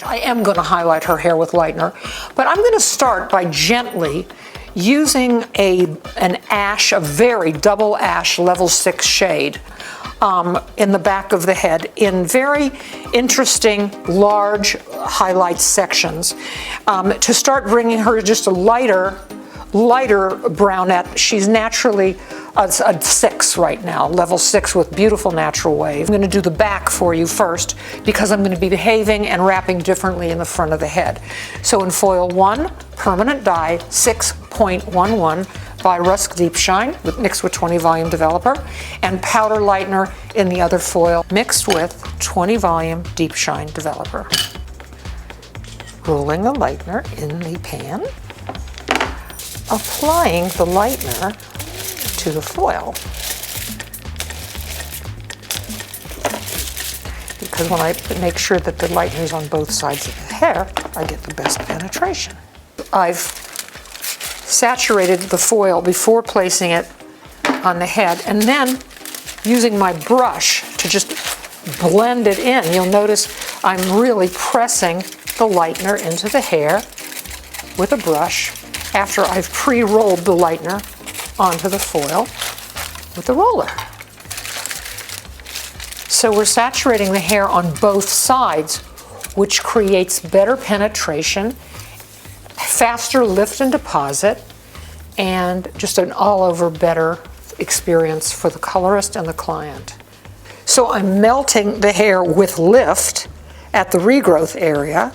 I am going to highlight her hair with lightener, but I'm going to start by gently using an ash, a very double ash level 6 shade in the back of the head in very interesting large highlight sections to start bringing her just a lighter brownette. She's naturally a 6 right now, level 6 with beautiful natural wave. I'm going to do the back for you first because I'm going to be behaving and wrapping differently in the front of the head. So in foil 1, permanent dye 6.11 by Rusk Deep Shine mixed with 20 volume developer, and powder lightener in the other foil mixed with 20 volume Deep Shine developer. Rolling the lightener in the pan, applying the lightener to the foil. Because when I make sure that the lightener is on both sides of the hair, I get the best penetration. I've saturated the foil before placing it on the head, and then using my brush to just blend it in. You'll notice I'm really pressing the lightener into the hair with a brush after I've pre-rolled the lightener onto the foil with the roller. So we're saturating the hair on both sides, which creates better penetration, faster lift and deposit, and just an all-over better experience for the colorist and the client. So I'm melting the hair with lift at the regrowth area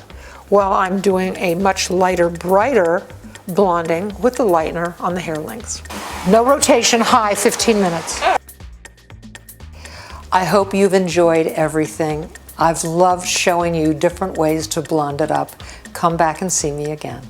while I'm doing a much lighter, brighter blonding with the lightener on the hair lengths. No rotation, high, 15 minutes. I hope you've enjoyed everything. I've loved showing you different ways to blonde it up. Come back and see me again.